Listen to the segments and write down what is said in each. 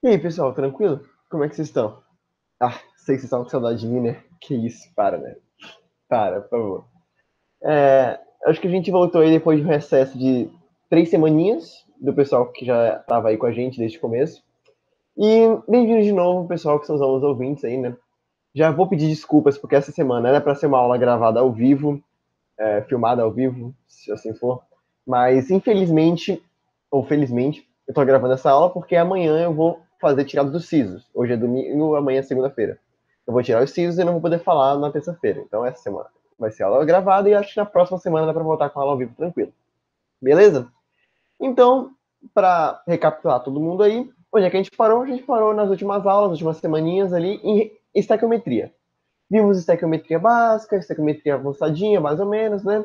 E aí, pessoal, tranquilo? Como é que vocês estão? Ah, sei que vocês estão com saudade de mim, né? Que isso, para, né? Para, por favor. Acho que a gente voltou aí depois de um recesso de 3 semaninhas do pessoal que já estava aí com a gente desde o começo. E bem-vindos de novo, pessoal, que são os alunos ouvintes aí, né? Já vou pedir desculpas porque essa semana era para ser uma aula gravada ao vivo, filmada ao vivo, se assim for. Mas, infelizmente, ou felizmente, eu tô gravando essa aula porque amanhã eu vou fazer tirada dos sisos. Hoje é domingo, amanhã é segunda-feira. Eu vou tirar os sisos e não vou poder falar na terça-feira. Então, essa semana vai ser aula gravada e acho que na próxima semana dá pra voltar com a aula ao vivo tranquilo. Beleza? Então, para recapitular todo mundo aí, onde é que a gente parou? A gente parou nas últimas aulas, nas últimas semaninhas ali, em estequiometria. Vimos estequiometria básica, estequiometria avançadinha, mais ou menos, né?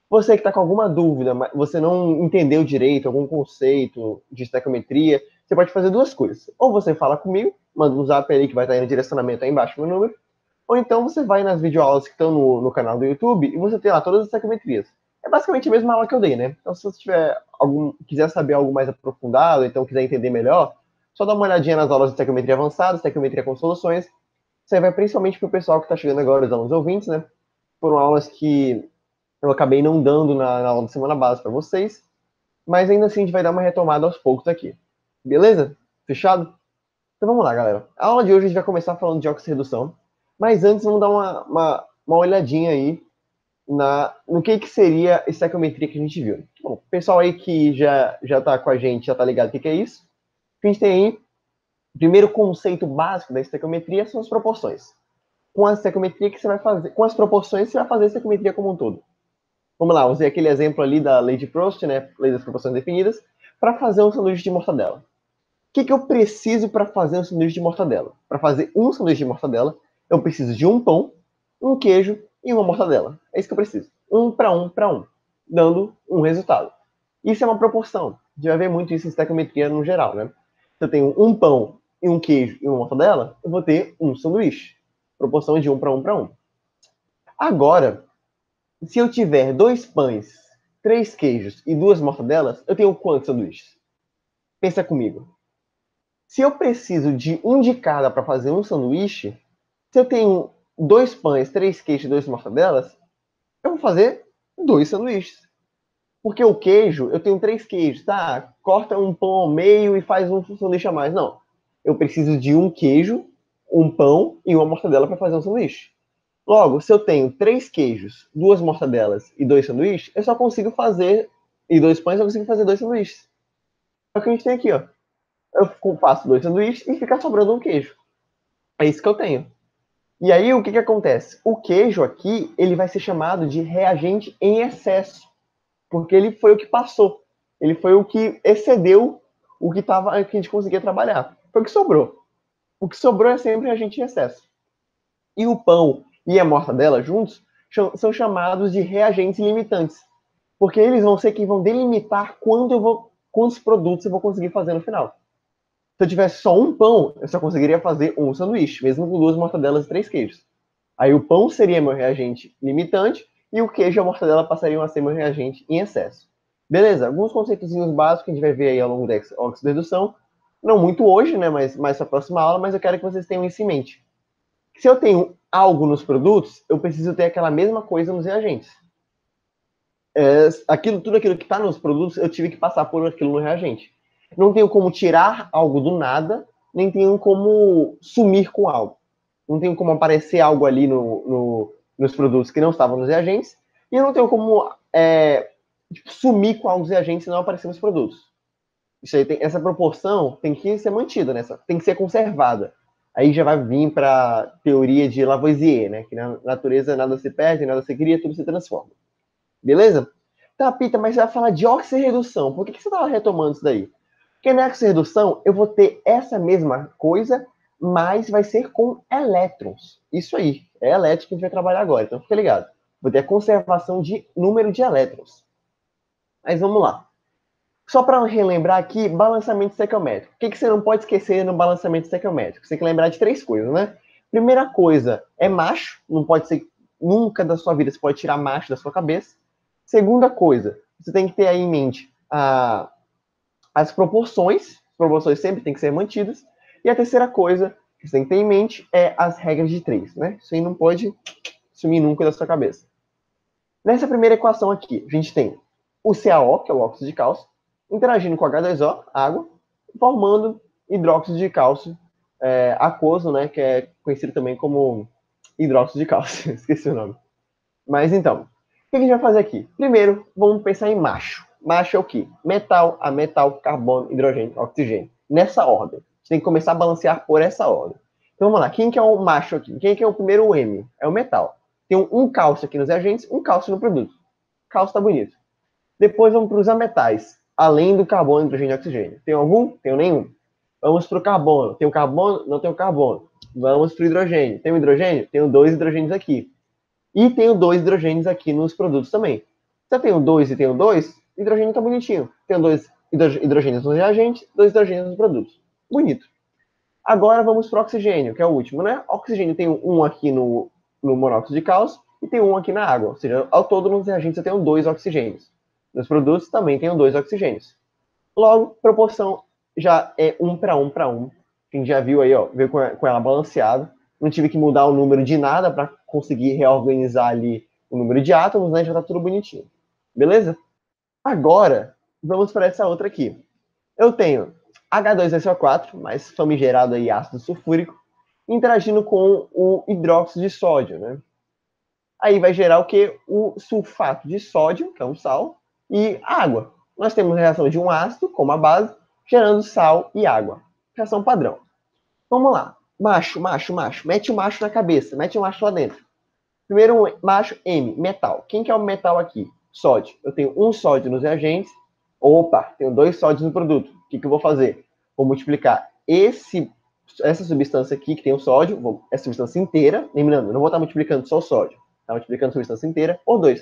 Você que está com alguma dúvida, mas você não entendeu direito algum conceito de estequiometria, você pode fazer duas coisas. Ou você fala comigo, manda um zap aí que vai estar aí no direcionamento aí embaixo no número, ou então você vai nas videoaulas que estão no canal do YouTube e você tem lá todas as estequiometrias. É basicamente a mesma aula que eu dei, né? Então, se você quiser saber algo mais aprofundado, então quiser entender melhor, só dá uma olhadinha nas aulas de estequiometria avançada, estequiometria com soluções. Você vai principalmente para o pessoal que está chegando agora, os alunos ouvintes, né? Foram aulas que eu acabei não dando na aula de semana base para vocês, mas ainda assim a gente vai dar uma retomada aos poucos aqui. Beleza? Fechado? Então vamos lá, galera. A aula de hoje a gente vai começar falando de oxirredução, mas antes vamos dar uma olhadinha aí no que seria a estequiometria que a gente viu. Bom, o pessoal aí que já tá com a gente, já tá ligado o que é isso. O que a gente tem aí, o primeiro conceito básico da estequiometria são as proporções. Com a estequiometria que você vai fazer, com as proporções você vai fazer a estequiometria como um todo. Vamos lá, usei aquele exemplo ali da lei de Proust, né, lei das proporções definidas, para fazer um sanduíche de mortadela. O que eu preciso para fazer um sanduíche de mortadela? Para fazer um sanduíche de mortadela, eu preciso de um pão, um queijo e uma mortadela. É isso que eu preciso. Um para um para um, dando um resultado. Isso é uma proporção. A gente vai ver muito isso em estequiometria no geral, né? Se eu tenho um pão e um queijo e uma mortadela, eu vou ter um sanduíche. Proporção de um para um para um. Agora, se eu tiver 2 pães, 3 queijos e 2 mortadelas, eu tenho quantos sanduíches? Pensa comigo. Se eu preciso de um de cada para fazer um sanduíche, se eu tenho 2 pães, 3 queijos e 2 mortadelas, eu vou fazer 2 sanduíches. Porque o queijo, eu tenho 3 queijos, tá? Corta um pão ao meio e faz um sanduíche a mais. Não. Eu preciso de um queijo, um pão e uma mortadela para fazer um sanduíche. Logo, se eu tenho 3 queijos, 2 mortadelas e 2 sanduíches, eu só consigo fazer. E 2 pães, eu consigo fazer 2 sanduíches. É o que a gente tem aqui, ó. Eu faço 2 sanduíches e fica sobrando um queijo. É isso que eu tenho. E aí, o que acontece? O queijo aqui, ele vai ser chamado de reagente em excesso. Porque ele foi o que passou. Ele foi o que excedeu o que, que a gente conseguia trabalhar. Foi o que sobrou. O que sobrou é sempre reagente em excesso. E o pão e a mortadela juntos são chamados de reagentes limitantes, porque eles vão ser quem vão delimitar quantos produtos eu vou conseguir fazer no final. Se eu tivesse só um pão, eu só conseguiria fazer um sanduíche, mesmo com 2 mortadelas e 3 queijos. Aí o pão seria meu reagente limitante e o queijo e a mortadela passariam a ser meu reagente em excesso. Beleza, alguns conceitos básicos que a gente vai ver aí ao longo da oxidação, não muito hoje, né, mas mais para a próxima aula, mas eu quero que vocês tenham isso em mente. Se eu tenho algo nos produtos, eu preciso ter aquela mesma coisa nos reagentes. Tudo aquilo que está nos produtos, eu tive que passar por aquilo no reagente. Não tenho como tirar algo do nada, nem tenho como sumir com algo. Não tenho como aparecer algo ali nos produtos que não estavam nos reagentes, e eu não tenho como sumir com algo dos reagentes e não aparecer nos produtos. Essa proporção tem que ser mantida, tem que ser conservada. Aí já vai vir para a teoria de Lavoisier, né? Que na natureza nada se perde, nada se cria, tudo se transforma. Beleza? Tá, Pita, mas você vai falar de oxirredução. Por que você estava retomando isso daí? Porque na oxirredução eu vou ter essa mesma coisa, mas vai ser com elétrons. Isso aí, é elétrico que a gente vai trabalhar agora, então fica ligado. Vou ter a conservação de número de elétrons. Mas vamos lá. Só para relembrar aqui, balanceamento estequiométrico. O que você não pode esquecer no balanceamento estequiométrico? Você tem que lembrar de 3 coisas, né? Primeira coisa é macho, não pode ser nunca da sua vida você pode tirar macho da sua cabeça. Segunda coisa, você tem que ter aí em mente as proporções sempre têm que ser mantidas. E a terceira coisa que você tem que ter em mente é as regras de 3, né? Isso aí não pode sumir nunca da sua cabeça. Nessa primeira equação aqui, a gente tem o CaO, que é o óxido de cálcio, interagindo com H2O, água, formando hidróxido de cálcio aquoso, né, que é conhecido também como hidróxido de cálcio. Esqueci o nome. Mas então, o que a gente vai fazer aqui? Primeiro, vamos pensar em macho. Macho é o quê? Metal, ametal, carbono, hidrogênio, oxigênio. Nessa ordem. A gente tem que começar a balancear por essa ordem. Então vamos lá. Quem que é o macho aqui? Quem que é o primeiro M? É o metal. Tem um cálcio aqui nos reagentes, um cálcio no produto. Cálcio tá bonito. Depois vamos para os ametais. Além do carbono, hidrogênio e oxigênio. Tem algum? Tenho nenhum. Vamos para o carbono. Tem o carbono? Não tem o carbono. Vamos para o hidrogênio. Tem o hidrogênio? Tenho 2 hidrogênios aqui. E tenho 2 hidrogênios aqui nos produtos também. Se eu tenho 2 e tenho 2, hidrogênio está bonitinho. Tenho 2 hidrogênios nos reagentes, 2 hidrogênios nos produtos. Bonito. Agora vamos para o oxigênio, que é o último, né? Oxigênio tem um aqui no monóxido de cálcio e tem um aqui na água. Ou seja, ao todo nos reagentes eu tenho 2 oxigênios. Nos produtos também tenho 2 oxigênios. Logo, proporção já é 1 para 1 para 1. Quem já viu aí, ó, veio com ela balanceada. Não tive que mudar o número de nada para conseguir reorganizar ali o número de átomos, né? Já está tudo bonitinho. Beleza? Agora, vamos para essa outra aqui. Eu tenho H2SO4, mais famigerado aí ácido sulfúrico, interagindo com o hidróxido de sódio, né? Aí vai gerar o que? O sulfato de sódio, que é um sal, e água. Nós temos a reação de um ácido, como a base, gerando sal e água. Reação padrão. Vamos lá. Macho, macho, macho. Mete o macho na cabeça, mete o macho lá dentro. Primeiro macho, M, metal. Quem que é o metal aqui? Sódio. Eu tenho um sódio nos reagentes. Opa, tenho 2 sódios no produto. O que eu vou fazer? Vou multiplicar essa substância aqui, que tem o sódio, essa substância inteira. Lembrando, eu não vou estar multiplicando só o sódio. Está multiplicando a substância inteira por 2.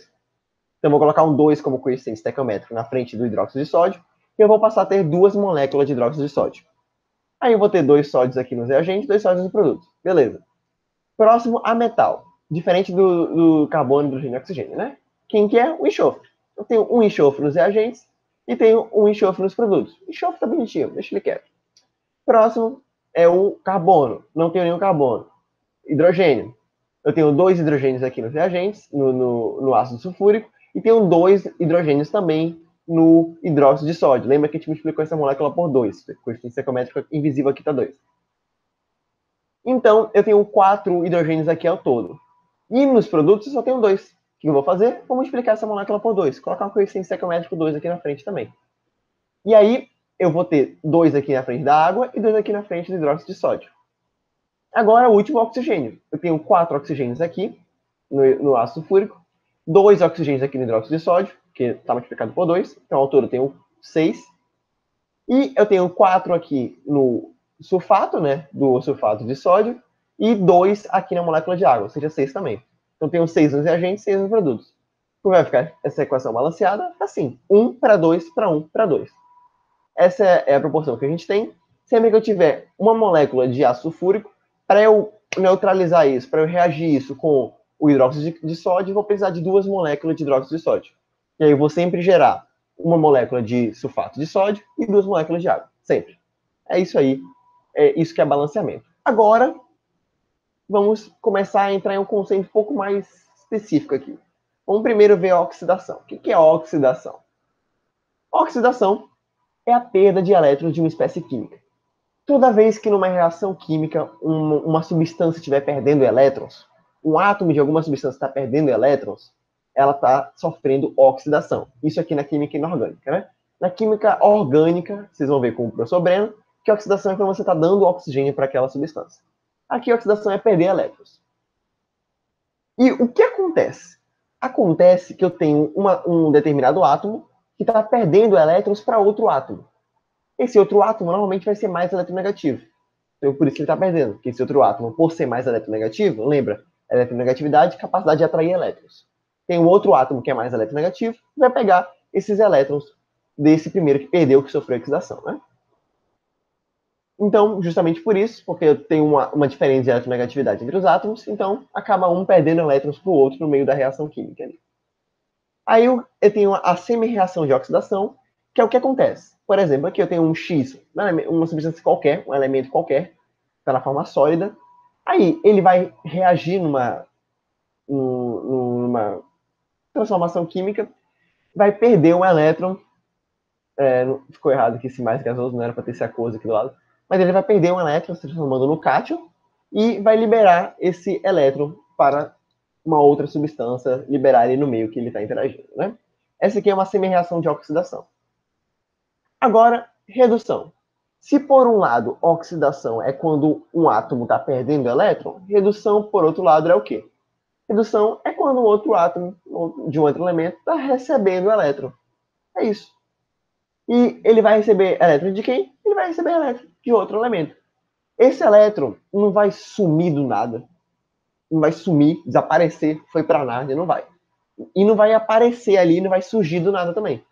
Então, eu vou colocar um 2 como coeficiente estequiométrico na frente do hidróxido de sódio. E eu vou passar a ter 2 moléculas de hidróxido de sódio. Aí eu vou ter 2 sódios aqui nos reagentes, 2 sódios no produto. Beleza. Próximo, a metal. Diferente do carbono, hidrogênio e oxigênio, né? Quem que é? O enxofre. Eu tenho um enxofre nos reagentes e tenho um enxofre nos produtos. O enxofre tá bonitinho, deixa ele quieto. Próximo é o carbono. Não tenho nenhum carbono. Hidrogênio. Eu tenho 2 hidrogênios aqui nos reagentes, no ácido sulfúrico, e tenho 2 hidrogênios também no hidróxido de sódio. Lembra que a gente multiplicou essa molécula por 2. O coeficiente estequiométrico invisível aqui está 2. Então, eu tenho 4 hidrogênios aqui ao todo. E nos produtos eu só tenho 2. O que eu vou fazer? Vou multiplicar essa molécula por 2. Colocar um coeficiente estequiométrico 2 aqui na frente também. E aí, eu vou ter 2 aqui na frente da água e 2 aqui na frente do hidróxido de sódio. Agora, o último oxigênio. Eu tenho 4 oxigênios aqui no ácido sulfúrico, 2 oxigênios aqui no hidróxido de sódio, que está multiplicado por 2. Então, ao todo, eu tenho 6. E eu tenho 4 aqui no sulfato, né, do sulfato de sódio, e 2 aqui na molécula de água, ou seja, 6 também. Então, tenho 6 nos reagentes e 6 nos produtos. Como vai ficar essa equação balanceada? Assim, 1 para 2 para 1 para 2. Essa é a proporção que a gente tem. Sempre que eu tiver uma molécula de ácido sulfúrico, para eu neutralizar isso, para eu reagir isso com o hidróxido de sódio, eu vou precisar de 2 moléculas de hidróxido de sódio. E aí eu vou sempre gerar uma molécula de sulfato de sódio e 2 moléculas de água. Sempre. É isso aí. É isso que é balanceamento. Agora, vamos começar a entrar em um conceito um pouco mais específico aqui. Vamos primeiro ver a oxidação. O que é a oxidação? A oxidação é a perda de elétrons de uma espécie química. Toda vez que numa reação química uma substância estiver perdendo elétrons, um átomo de alguma substância está perdendo elétrons, ela está sofrendo oxidação. Isso aqui na química inorgânica, né? Na química orgânica, vocês vão ver com o professor Breno, que a oxidação é quando você está dando oxigênio para aquela substância. Aqui a oxidação é perder elétrons. E o que acontece? Acontece que eu tenho um determinado átomo que está perdendo elétrons para outro átomo. Esse outro átomo normalmente vai ser mais eletronegativo. Então, por isso que ele está perdendo. Porque esse outro átomo, por ser mais eletronegativo, lembra? Eletronegatividade, capacidade de atrair elétrons. Tem um outro átomo que é mais eletronegativo, vai pegar esses elétrons desse primeiro que perdeu, que sofreu oxidação, né? Então, justamente por isso, porque eu tenho uma diferença de eletronegatividade entre os átomos, então acaba um perdendo elétrons para o outro no meio da reação química. Aí eu tenho a semi-reação de oxidação, que é o que acontece. Por exemplo, aqui eu tenho um X, uma substância qualquer, um elemento qualquer, está na forma sólida. Aí ele vai reagir numa transformação química, vai perder um elétron. Ficou errado aqui, esse mais gasoso, não era para ter esse aquoso aqui do lado. Mas ele vai perder um elétron, se transformando no cátion, e vai liberar esse elétron para uma outra substância, liberar ele no meio que ele está interagindo. Né? Essa aqui é uma semi-reação de oxidação. Agora, redução. Se por um lado, oxidação é quando um átomo está perdendo elétron, redução, por outro lado, é o quê? Redução é quando um outro átomo de um outro elemento está recebendo elétron. É isso. E ele vai receber elétron de quem? Ele vai receber elétron de outro elemento. Esse elétron não vai sumir do nada. Não vai sumir, desaparecer, foi para nada, não vai. E não vai aparecer ali, não vai surgir do nada também.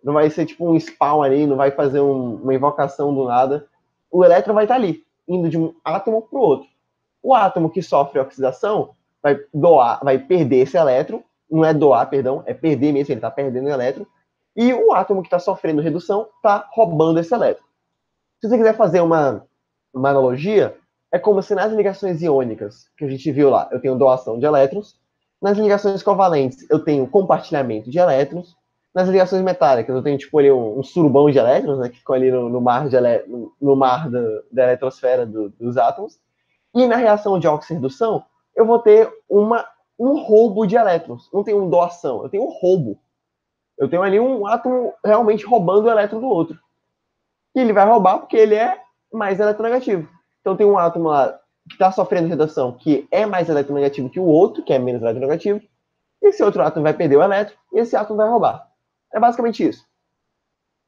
Não vai ser tipo um spawn ali, não vai fazer uma invocação do nada. O elétron vai estar ali, indo de um átomo para o outro. O átomo que sofre oxidação vai doar, vai perder esse elétron. Não é doar, perdão, é perder mesmo, ele está perdendo o elétron. E o átomo que está sofrendo redução está roubando esse elétron. Se você quiser fazer uma analogia, é como se nas ligações iônicas, que a gente viu lá, eu tenho doação de elétrons. Nas ligações covalentes, eu tenho compartilhamento de elétrons. Nas ligações metálicas, eu tenho tipo ali um surubão de elétrons, né, que ficam ali no mar, no mar da eletrosfera dos átomos. E na reação de oxirredução, eu vou ter um roubo de elétrons. Não tenho uma doação, eu tenho um roubo. Eu tenho ali um átomo realmente roubando o elétron do outro. E ele vai roubar porque ele é mais eletronegativo. Então tem um átomo lá que está sofrendo redução que é mais eletronegativo que o outro, que é menos eletronegativo. E esse outro átomo vai perder o elétron e esse átomo vai roubar. É basicamente isso.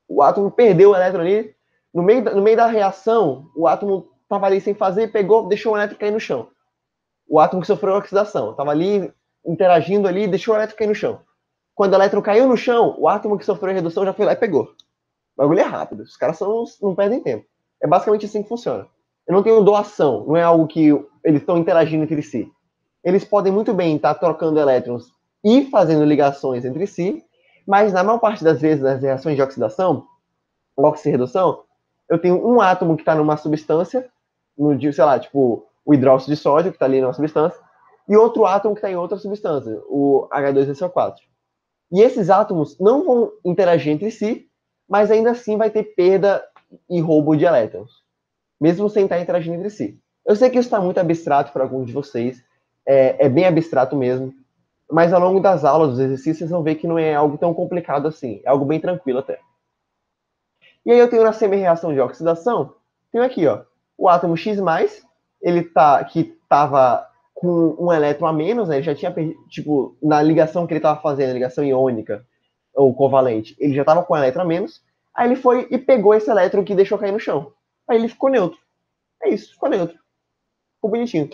O átomo perdeu o elétron ali. No meio da reação, o átomo estava ali sem fazer, pegou, deixou o elétron cair no chão. O átomo que sofreu oxidação estava ali interagindo ali, deixou o elétron cair no chão. Quando o elétron caiu no chão, o átomo que sofreu redução já foi lá e pegou. O bagulho é rápido. Os caras não perdem tempo. É basicamente assim que funciona. Eu não tenho doação. Não é algo que eles estão interagindo entre si. Eles podem muito bem estar trocando elétrons e fazendo ligações entre si, mas na maior parte das vezes, nas reações de oxidação, oxirredução, eu tenho um átomo que está numa substância, sei lá, tipo o hidróxido de sódio, que está ali numa substância, e outro átomo que está em outra substância, o H2SO4. E esses átomos não vão interagir entre si, mas ainda assim vai ter perda e roubo de elétrons, mesmo sem estar interagindo entre si. Eu sei que isso está muito abstrato para alguns de vocês, é bem abstrato mesmo, mas ao longo das aulas, dos exercícios, vocês vão ver que não é algo tão complicado assim, é algo bem tranquilo até. E aí eu tenho na semi-reação de oxidação, tenho aqui, ó, o átomo X+, que estava com um elétron a menos, né, ele já tinha perdido, tipo, na ligação que ele estava fazendo, ligação iônica, ou covalente, ele já estava com um elétron a menos, aí ele foi e pegou esse elétron que deixou cair no chão. Aí ele ficou neutro. É isso, ficou neutro. Ficou bonitinho.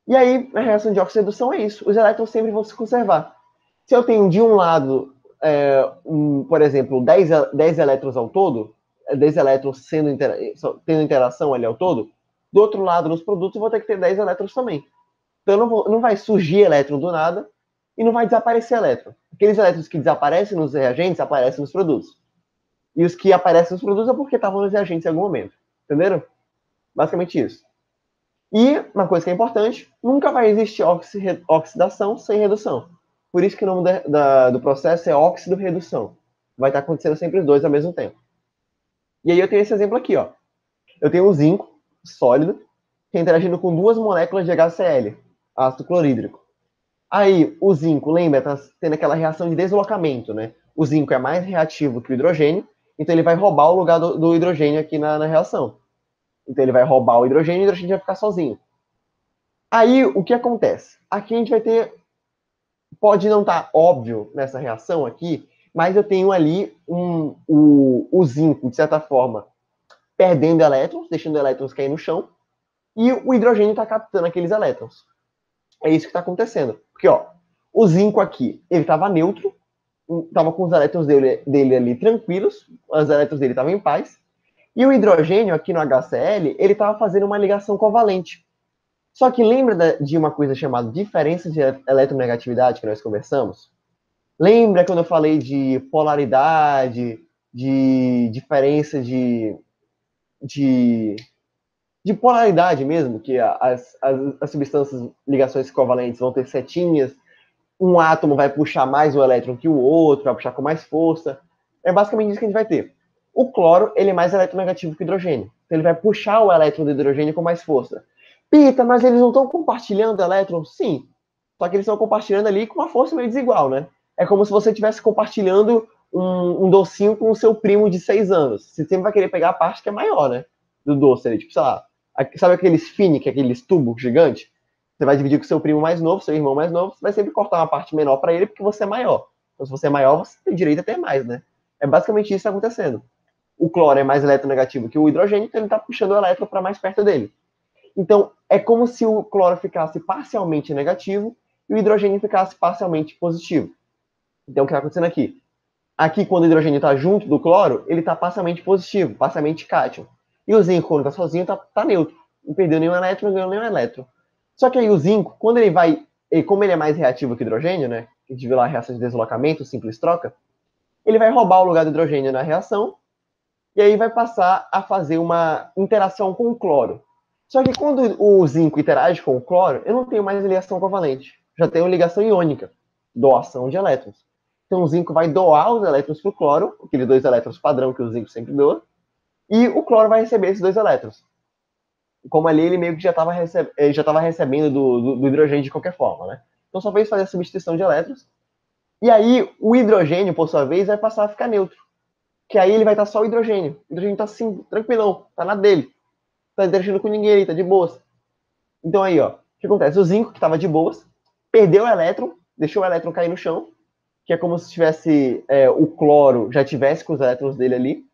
E aí, na reação de oxidação é isso. Os elétrons sempre vão se conservar. Se eu tenho de um lado, por exemplo, 10 elétrons ao todo, 10 elétrons tendo interação ali ao todo, do outro lado, nos produtos, eu vou ter que ter 10 elétrons também. Então não vai surgir elétron do nada e não vai desaparecer elétron. Aqueles elétrons que desaparecem nos reagentes aparecem nos produtos. E os que aparecem nos produtos é porque estavam nos reagentes em algum momento. Entenderam? Basicamente isso. E, uma coisa que é importante, nunca vai existir oxidação sem redução. Por isso que o nome do processo é óxido-redução. Vai estar acontecendo sempre os dois ao mesmo tempo. E aí eu tenho esse exemplo aqui, ó. Eu tenho um zinco sólido que é interagindo com duas moléculas de HCl, ácido clorídrico. Aí, o zinco, lembra, está tendo aquela reação de deslocamento, né? O zinco é mais reativo que o hidrogênio, então ele vai roubar o lugar do hidrogênio aqui na reação. Então ele vai roubar o hidrogênio e o hidrogênio vai ficar sozinho. Aí, o que acontece? Aqui a gente vai ter... Pode não estar óbvio nessa reação aqui, mas eu tenho ali o zinco, de certa forma, perdendo elétrons, deixando elétrons cair no chão, e o hidrogênio está captando aqueles elétrons. É isso que está acontecendo. Porque, ó, o zinco aqui, ele estava neutro, estava com os elétrons dele ali tranquilos, os elétrons dele estavam em paz, e o hidrogênio aqui no HCl, ele estava fazendo uma ligação covalente. Só que lembra de uma coisa chamada diferença de eletronegatividade que nós conversamos? Lembra quando eu falei de polaridade, de diferença de, de polaridade mesmo, que as substâncias, ligações covalentes vão ter setinhas, um átomo vai puxar mais o elétron que o outro, vai puxar com mais força. É basicamente isso que a gente vai ter. O cloro, ele é mais eletronegativo que o hidrogênio. Então ele vai puxar o elétron do hidrogênio com mais força. Pita, mas eles não estão compartilhando elétrons? Sim. Só que eles estão compartilhando ali com uma força meio desigual, né? É como se você estivesse compartilhando um docinho com o seu primo de 6 anos. Você sempre vai querer pegar a parte que é maior, né? Do doce ali. Tipo, sei lá, sabe aqueles Finic, aqueles tubos gigantes? Você vai dividir com seu primo mais novo, seu irmão mais novo, você vai sempre cortar uma parte menor para ele porque você é maior. Então, se você é maior, você tem direito a ter mais, né? É basicamente isso que está acontecendo. O cloro é mais eletronegativo que o hidrogênio, então ele está puxando o elétron para mais perto dele. Então, é como se o cloro ficasse parcialmente negativo e o hidrogênio ficasse parcialmente positivo. Então, o que está acontecendo aqui? Aqui, quando o hidrogênio está junto do cloro, ele está parcialmente positivo, parcialmente cátion. E o zinco, quando está sozinho, está neutro. Não perdeu nenhum elétron, não ganhou nenhum elétron. Só que aí o zinco, quando ele vai, como ele é mais reativo que o hidrogênio, né? A gente viu lá a reação de deslocamento, simples troca, ele vai roubar o lugar do hidrogênio na reação e aí vai passar a fazer uma interação com o cloro. Só que quando o zinco interage com o cloro, eu não tenho mais ligação covalente. Já tenho ligação iônica, doação de elétrons. Então o zinco vai doar os elétrons para o cloro, aqueles 2 elétrons padrão que o zinco sempre doa, e o cloro vai receber esses 2 elétrons. Como ali ele meio que já estava recebendo do hidrogênio de qualquer forma, né? Então só fez fazer a substituição de elétrons. E aí o hidrogênio, por sua vez, vai passar a ficar neutro. Que aí ele vai estar só o hidrogênio. O hidrogênio está assim, tranquilão, tá na dele. Tá interagindo com ninguém ali, tá de boas. Então aí, ó, o que acontece? O zinco, que estava de boas, perdeu o elétron, deixou o elétron cair no chão, que é como se tivesse o cloro já tivesse com os elétrons dele ali.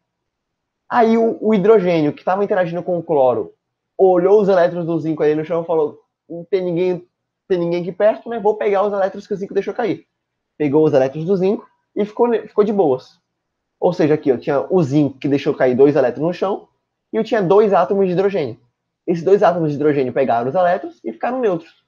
Aí o hidrogênio, que estava interagindo com o cloro, olhou os elétrons do zinco ali no chão e falou: não tem ninguém aqui perto, né? Vou pegar os elétrons que o zinco deixou cair. Pegou os elétrons do zinco e ficou de boas. Ou seja, aqui eu tinha o zinco que deixou cair 2 elétrons no chão e eu tinha 2 átomos de hidrogênio. Esses 2 átomos de hidrogênio pegaram os elétrons e ficaram neutros.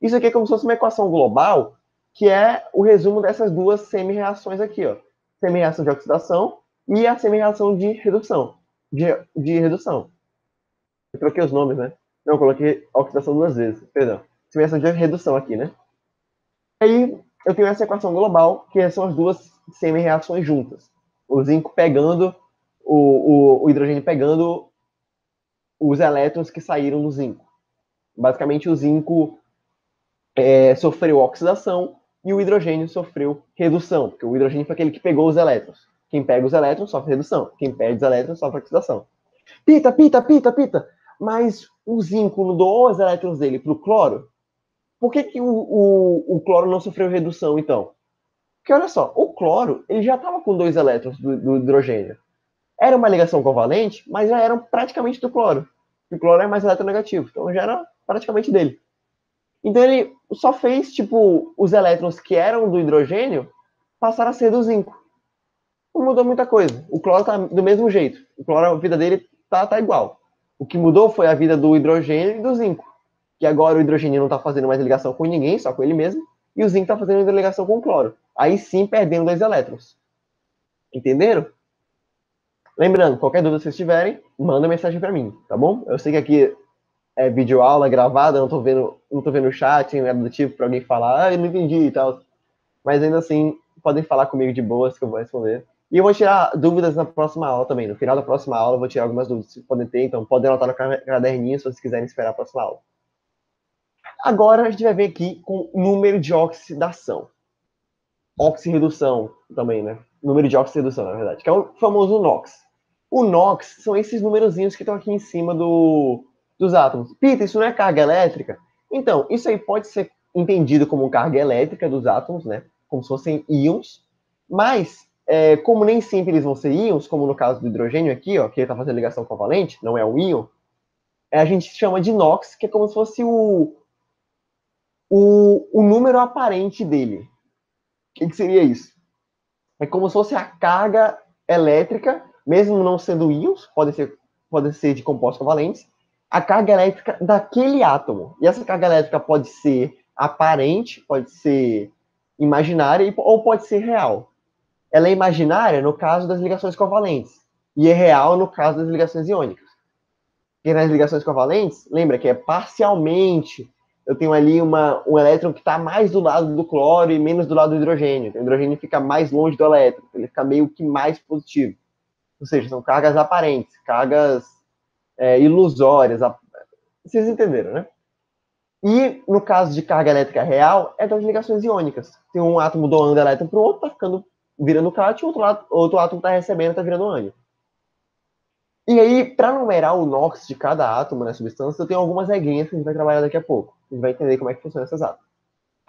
Isso aqui é como se fosse uma equação global, que é o resumo dessas duas semi-reações aqui, ó. Semi-reação de oxidação e a semi-reação de redução. De redução. Eu troquei os nomes, né? Não, eu coloquei oxidação 2 vezes, perdão. Semi-reação de redução aqui, né? Aí eu tenho essa equação global, que são as duas semi-reações juntas. O zinco pegando, o hidrogênio pegando os elétrons que saíram do zinco. Basicamente, o zinco sofreu oxidação e o hidrogênio sofreu redução, porque o hidrogênio foi aquele que pegou os elétrons. Quem pega os elétrons sofre redução, quem perde os elétrons sofre oxidação. Pita, pita, pita, pita! Mas o zinco não doou os elétrons dele para o cloro? Por que o cloro não sofreu redução, então? Porque olha só, o cloro ele já estava com 2 elétrons do hidrogênio. Era uma ligação covalente, mas já eram praticamente do cloro. O cloro é mais eletronegativo, então já era praticamente dele. Então ele só fez, tipo, os elétrons que eram do hidrogênio passaram a ser do zinco. Não mudou muita coisa. O cloro tá do mesmo jeito. O cloro, a vida dele tá igual. O que mudou foi a vida do hidrogênio e do zinco. Que agora o hidrogênio não está fazendo mais ligação com ninguém, só com ele mesmo. E o zinco está fazendo ligação com o cloro. Aí sim, perdendo 2 elétrons. Entenderam? Lembrando, qualquer dúvida que vocês tiverem, manda mensagem para mim, tá bom? Eu sei que aqui é videoaula gravada, não tô vendo o chat, nada do tipo, para alguém falar, eu não entendi e tal. Mas ainda assim, podem falar comigo de boas que eu vou responder. E eu vou tirar dúvidas na próxima aula também. No final da próxima aula, eu vou tirar algumas dúvidas que vocês podem ter, então podem anotar no caderninho se vocês quiserem esperar a próxima aula. Agora a gente vai ver aqui com número de oxidação. Oxirredução também, né? Número de oxirredução, na verdade, que é o famoso NOx. O NOx são esses numerozinhos que estão aqui em cima dos átomos. Pita, isso não é carga elétrica? Então, isso aí pode ser entendido como carga elétrica dos átomos, né? Como se fossem íons. Mas, como nem sempre eles vão ser íons, como no caso do hidrogênio aqui, ó, que ele está fazendo ligação covalente, não é um íon, a gente chama de NOx, que é como se fosse o número aparente dele. O que seria isso? É como se fosse a carga elétrica, mesmo não sendo íons, pode ser de compostos covalentes, a carga elétrica daquele átomo. E essa carga elétrica pode ser aparente, pode ser imaginária ou pode ser real. Ela é imaginária no caso das ligações covalentes e é real no caso das ligações iônicas. Porque nas ligações covalentes, lembra que é parcialmente, eu tenho ali um elétron que está mais do lado do cloro e menos do lado do hidrogênio. Então, o hidrogênio fica mais longe do elétron, ele fica meio que mais positivo. Ou seja, são cargas aparentes, cargas ilusórias. Vocês entenderam, né? E no caso de carga elétrica real, é das ligações iônicas. Tem um átomo doando elétron para o outro, está ficando virando cátion, outro átomo está recebendo, está virando ânion. E aí, para numerar o NOx de cada átomo na substância, eu tenho algumas regrinhas que a gente vai trabalhar daqui a pouco. A gente vai entender como é que funciona essas átomos.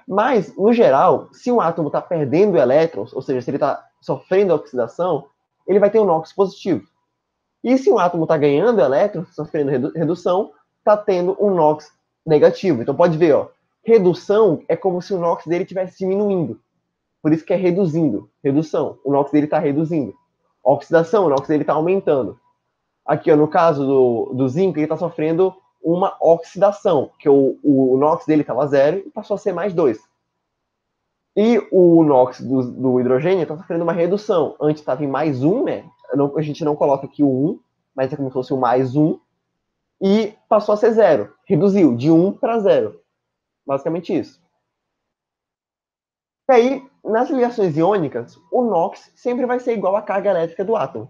Mas, no geral, se um átomo está perdendo elétrons, ou seja, se ele está sofrendo oxidação, ele vai ter um NOx positivo. E se um átomo está ganhando elétrons, sofrendo redução, está tendo um NOx negativo. Então pode ver, ó, redução é como se o NOx dele estivesse diminuindo. Por isso que é reduzindo. Redução. O NOx dele está reduzindo. Oxidação, o NOx dele está aumentando. Aqui, ó, no caso do zinco, ele está sofrendo uma oxidação, que o NOx dele estava 0 e passou a ser mais 2. E o NOx do hidrogênio está sofrendo uma redução. Antes estava em mais 1, né? A gente não coloca aqui o 1, mas é como se fosse o mais 1. E passou a ser 0. Reduziu de 1 para 0. Basicamente isso. E aí, nas ligações iônicas, o NOx sempre vai ser igual à carga elétrica do átomo.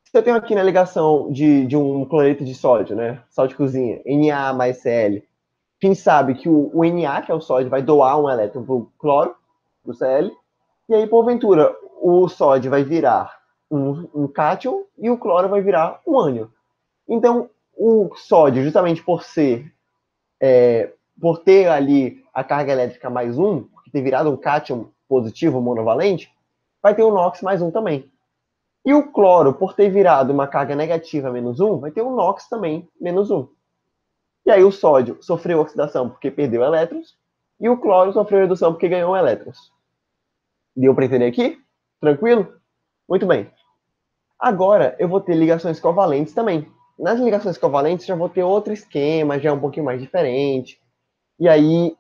Se eu tenho aqui na ligação de um cloreto de sódio, né? Sal de cozinha, Na mais Cl. Quem sabe que o Na, que é o sódio, vai doar um elétron para o cloro, para o Cl. E aí, porventura, o sódio vai virar um cátion e o cloro vai virar um ânion. Então, o sódio, justamente por ter ali a carga elétrica mais 1, por ter virado um cátion positivo monovalente, vai ter um NOx mais 1 também. E o cloro, por ter virado uma carga negativa menos 1, vai ter um NOx também menos 1. E aí o sódio sofreu oxidação porque perdeu elétrons, e o cloro sofreu redução porque ganhou elétrons. Deu para entender aqui? Tranquilo? Muito bem. Agora eu vou ter ligações covalentes também. Nas ligações covalentes já vou ter outro esquema, já é um pouquinho mais diferente. E aí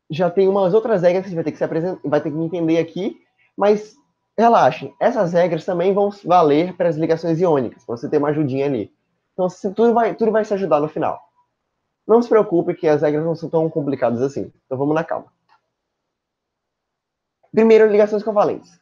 já tem umas outras regras que você vai ter que entender aqui, mas relaxem, essas regras também vão valer para as ligações iônicas, para você ter uma ajudinha ali. Então tudo vai se ajudar no final. Não se preocupe que as regras não são tão complicadas assim. Então vamos na calma. Primeiro, ligações covalentes.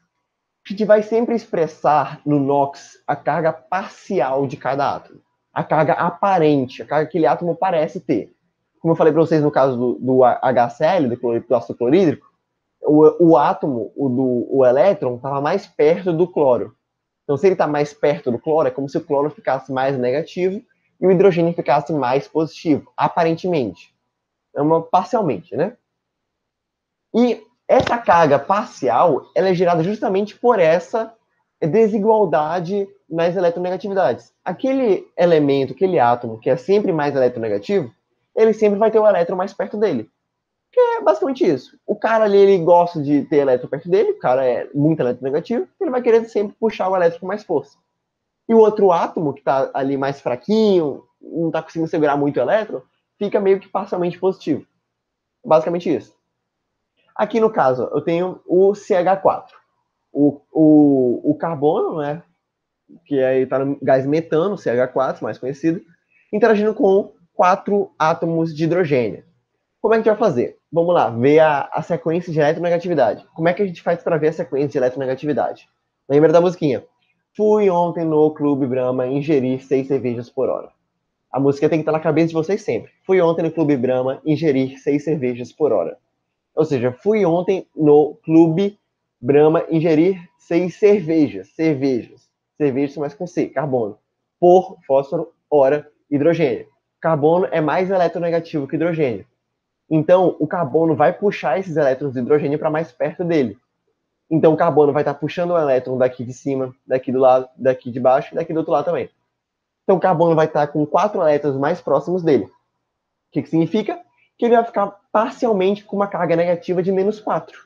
A gente vai sempre expressar no NOx a carga parcial de cada átomo. A carga aparente, a carga que aquele átomo parece ter. Como eu falei para vocês no caso do HCl, do ácido clorídrico, o átomo, o elétron, estava mais perto do cloro. Então, se ele está mais perto do cloro, é como se o cloro ficasse mais negativo e o hidrogênio ficasse mais positivo, aparentemente. Parcialmente, né? E essa carga parcial, ela é gerada justamente por essa desigualdade nas eletronegatividades. Aquele elemento, aquele átomo que é sempre mais eletronegativo, ele sempre vai ter o elétron mais perto dele. Que é basicamente isso. O cara ali, ele gosta de ter elétron perto dele, o cara é muito eletronegativo, ele vai querer sempre puxar o elétron com mais força. E o outro átomo, que está ali mais fraquinho, não está conseguindo segurar muito o elétron, fica meio que parcialmente positivo. Basicamente isso. Aqui no caso, eu tenho o CH4. O carbono, né, que aí está no gás metano, CH4, mais conhecido, interagindo com 4 átomos de hidrogênio. Como é que a gente vai fazer? Vamos lá, ver a sequência de eletronegatividade. Como é que a gente faz para ver a sequência de eletronegatividade? Lembra da musiquinha? Fui ontem no Clube Brahma ingerir 6 cervejas por hora. A música tem que estar na cabeça de vocês sempre. Fui ontem no Clube Brahma ingerir 6 cervejas por hora. Ou seja, fui ontem no Clube Brahma ingerir 6 cervejas. Cervejas mas com C, carbono. Por fósforo, hora, hidrogênio. Carbono é mais eletronegativo que hidrogênio. Então, o carbono vai puxar esses elétrons de hidrogênio para mais perto dele. Então, o carbono vai estar puxando o elétron daqui de cima, daqui do lado, daqui de baixo e daqui do outro lado também. Então, o carbono vai estar com 4 elétrons mais próximos dele. O que significa? Que ele vai ficar parcialmente com uma carga negativa de menos 4.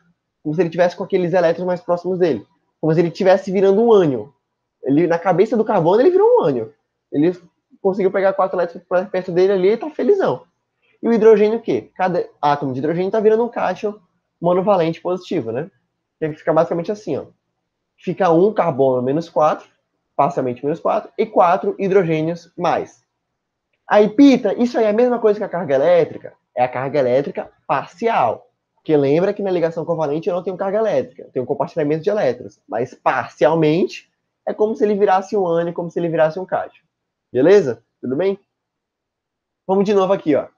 Como se ele tivesse com aqueles elétrons mais próximos dele. Como se ele estivesse virando um ânion. Ele, na cabeça do carbono, ele virou um ânion. Ele conseguiu pegar 4 elétrons perto dele ali e está felizão. E o hidrogênio o quê? Cada átomo de hidrogênio está virando um cátion monovalente positivo, né? que fica basicamente assim, ó. Fica um carbono menos 4, parcialmente menos 4, e 4 hidrogênios mais. Aí, Pita, isso aí é a mesma coisa que a carga elétrica? É a carga elétrica parcial. Porque lembra que na ligação covalente eu não tenho carga elétrica, eu tenho um compartilhamento de elétrons. Mas parcialmente é como se ele virasse um ânion, como se ele virasse um cádmio. Beleza? Tudo bem? Vamos de novo aqui, ó.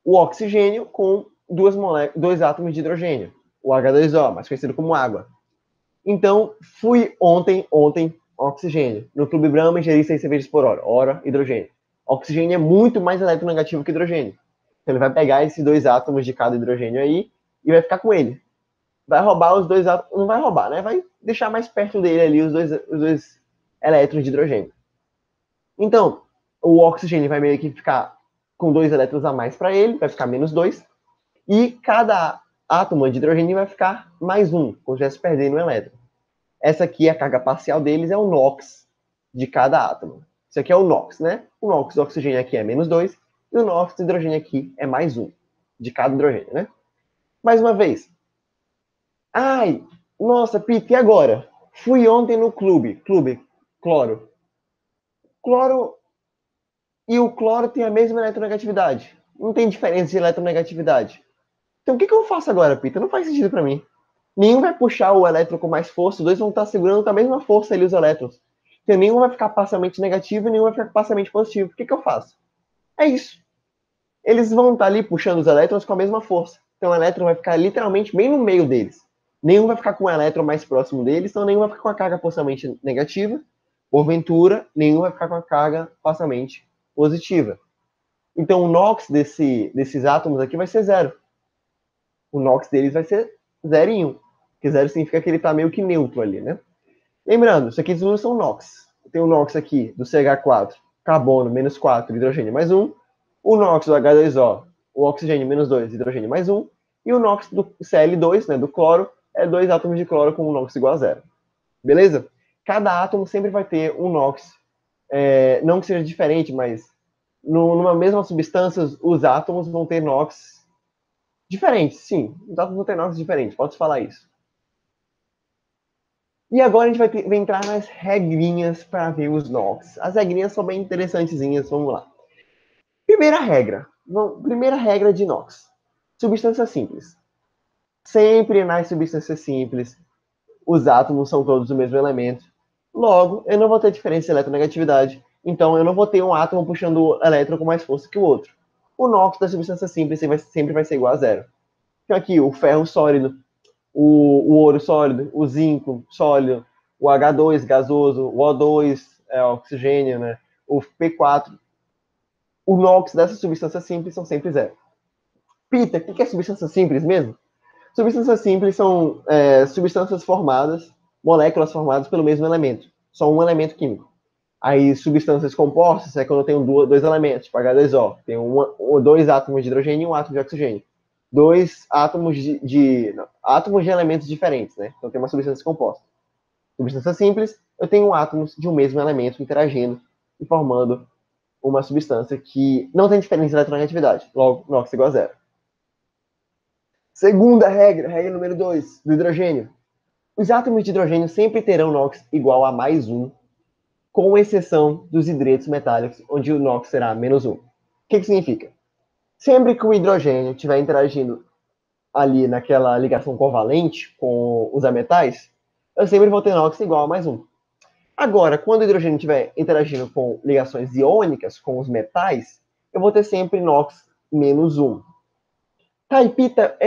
O oxigênio com dois átomos de hidrogênio. O H2O, mais conhecido como água. Então, fui ontem, oxigênio. No Clube Brahma, ingeri 6 cervejas por hora, hidrogênio. Oxigênio é muito mais eletronegativo que hidrogênio. Então, ele vai pegar esses dois átomos de cada hidrogênio aí e vai ficar com ele. Vai roubar os dois átomos, não vai roubar, né? Vai deixar mais perto dele ali os dois elétrons de hidrogênio. Então, o oxigênio vai meio que ficar com 2 elétrons a mais para ele, vai ficar menos 2. E cada átomo de hidrogênio vai ficar mais 1, como se estivesse perdendo um elétron. Essa aqui, a carga parcial deles, é o NOx de cada átomo. Isso aqui é o NOx, né? O NOx do oxigênio aqui é menos 2, e o NOx do hidrogênio aqui é mais 1, de cada hidrogênio, né? Mais uma vez. Ai, nossa, Pete, e agora? Fui ontem no clube, cloro. Cloro e o cloro tem a mesma eletronegatividade. Não tem diferença de eletronegatividade. Então o que eu faço agora, Pita? Não faz sentido para mim. Nenhum vai puxar o elétron com mais força, os dois vão estar segurando com a mesma força ali os elétrons. Então nenhum vai ficar parcialmente negativo e nenhum vai ficar parcialmente positivo. O que eu faço? É isso. Eles vão estar ali puxando os elétrons com a mesma força. Então o elétron vai ficar literalmente bem no meio deles. Nenhum vai ficar com o elétron mais próximo deles, então nenhum vai ficar com a carga parcialmente negativa. Porventura, nenhum vai ficar com a carga parcialmente positiva. Então o NOx desses átomos aqui vai ser 0. O NOx deles vai ser 0 e 1. Porque 0 significa que ele está meio que neutro ali, né? Lembrando, isso aqui tudo são NOx. Tem o NOx aqui do CH4, carbono, menos 4, hidrogênio mais 1. O NOx do H2O, o oxigênio, menos 2, hidrogênio mais 1. E o NOx do Cl2, né, do cloro, é 2 átomos de cloro com o NOx igual a 0. Beleza? Cada átomo sempre vai ter um NOx, não que seja diferente, mas numa mesma substância, os átomos vão ter NOx diferentes, sim. Os átomos vão ter NOx diferentes, pode falar isso. E agora a gente vai entrar nas regrinhas para ver os NOx. As regrinhas são bem interessantezinhas, vamos lá. Primeira regra de NOx. Substância simples. Sempre nas substâncias simples, os átomos são todos do mesmo elemento. Logo, eu não vou ter diferença de eletronegatividade. Então, eu não vou ter um átomo puxando o elétron com mais força que o outro. O NOx da substância simples sempre vai ser igual a 0. Então, aqui, o ferro sólido, o ouro sólido, o zinco sólido, o H2 gasoso, o O2 oxigênio, né? O P4. O NOx dessas substâncias simples são sempre 0. Pita, o que é substância simples mesmo? Substâncias simples são substâncias formadas, moléculas formadas pelo mesmo elemento. Só um elemento químico. Aí, substâncias compostas é quando eu tenho dois elementos, tipo H2O. Tem dois átomos de hidrogênio e um átomo de oxigênio. Dois átomos átomos de elementos diferentes, né? Então tem uma substância composta. Substância simples, eu tenho átomos de um mesmo elemento interagindo e formando uma substância que não tem diferença de eletronegatividade. Logo, NOx igual a 0. Segunda regra número 2, do hidrogênio. Os átomos de hidrogênio sempre terão NOx igual a mais 1, com exceção dos hidretos metálicos, onde o NOx será menos 1. O que significa? Sempre que o hidrogênio estiver interagindo ali naquela ligação covalente com os ametais, eu sempre vou ter NOx igual a mais 1. Agora, quando o hidrogênio estiver interagindo com ligações iônicas, com os metais, eu vou ter sempre NOx menos 1. Taipita,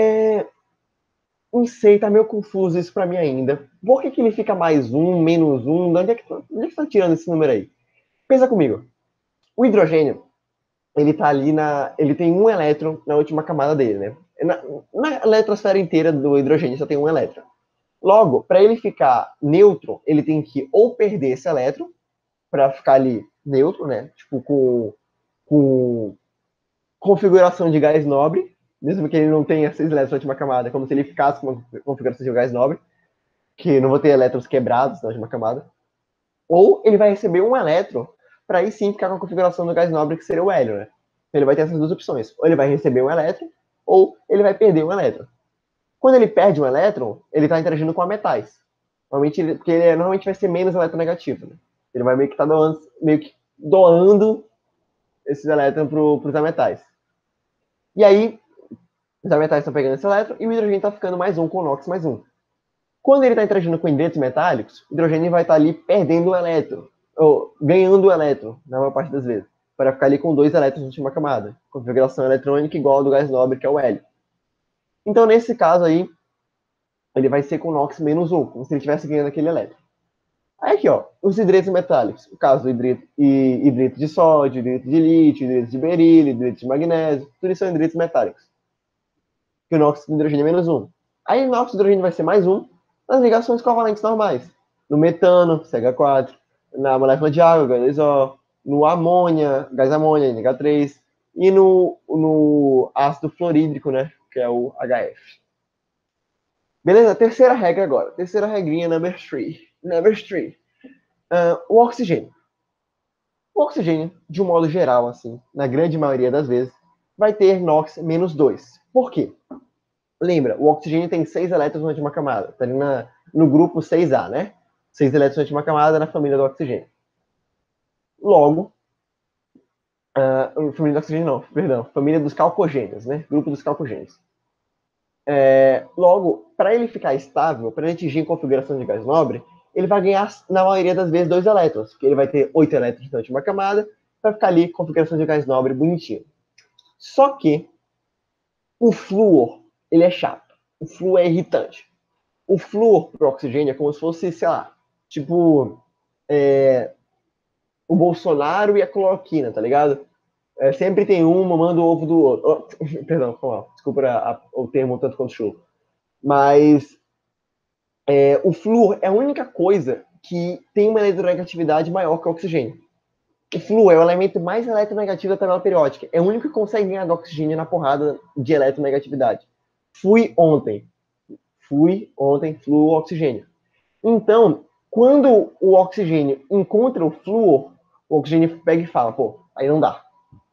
não sei, tá meio confuso isso para mim ainda. Por que ele fica mais 1, menos 1? De onde é que tá tirando esse número aí? Pensa comigo. O hidrogênio, ele tá ali ele tem um elétron na última camada dele, né? Na eletrosfera inteira do hidrogênio só tem um elétron. Logo, para ele ficar neutro, ele tem que ou perder esse elétron para ficar ali neutro, né? Tipo, com configuração de gás nobre, mesmo que ele não tenha 6 elétrons na última camada, como se ele ficasse com uma configuração de gás nobre, que não vou ter elétrons quebrados na última camada. Ou ele vai receber um elétron para aí sim ficar com a configuração do gás nobre, que seria o hélio, né? Então ele vai ter essas duas opções. Ou ele vai receber um elétron, ou ele vai perder um elétron. Quando ele perde um elétron, ele está interagindo com metais. Normalmente, porque ele normalmente vai ser menos eletronegativo. Né? Ele vai meio que estar doando esses elétrons para os ametais. E aí, os ametais estão pegando esse elétron e o hidrogênio está ficando mais um com o NOx mais um. Quando ele está interagindo com hidretos metálicos, o hidrogênio vai estar ali perdendo o elétron, ou ganhando o elétron, na maior parte das vezes, para ficar ali com 2 elétrons na última camada. Configuração eletrônica igual ao do gás nobre, que é o hélio. Então, nesse caso aí, ele vai ser com NOx menos 1, como se ele estivesse ganhando aquele elétron. Aí aqui, ó, os hidretos metálicos. O caso do hidreto de sódio, hidreto de lítio, hidreto de berílio, hidreto de magnésio, tudo isso são hidretos metálicos. Que o NOx de hidrogênio é menos 1. Aí o NOx de hidrogênio vai ser mais 1 nas ligações covalentes normais. No metano, CH4, na molécula de água, H2O, no amônia, gás amônia, NH3, e no ácido fluorídrico, né, que é o HF. Beleza? Terceira regra agora. Terceira regrinha, number 3. Number 3. O oxigênio. O oxigênio, de um modo geral, assim, na grande maioria das vezes, vai ter NOx menos 2. Por quê? Lembra, o oxigênio tem 6 elétrons na última camada. Está ali no grupo 6A, né? 6 elétrons na última camada na família do oxigênio. Logo, família do oxigênio não, perdão. Família dos calcogênios, né? Grupo dos calcogênios. Logo, para ele ficar estável, para ele atingir configuração de gás nobre, ele vai ganhar, na maioria das vezes, 2 elétrons, porque ele vai ter 8 elétrons na última camada, vai ficar ali configuração de gás nobre bonitinho. Só que o flúor, ele é chato. O flúor é irritante. O flúor pro oxigênio é como se fosse, sei lá, tipo o Bolsonaro e a cloroquina, tá ligado? Sempre tem um mamando o ovo do outro. Oh, perdão, desculpa o termo tanto quanto chulo. Mas o flúor é a única coisa que tem uma eletronegatividade maior que o oxigênio. O flúor é o elemento mais eletronegativo da tabela periódica. É o único que consegue ganhar do oxigênio na porrada de eletronegatividade. Fui ontem, flúor, oxigênio. Então, quando o oxigênio encontra o flúor, o oxigênio pega e fala, pô, aí não dá.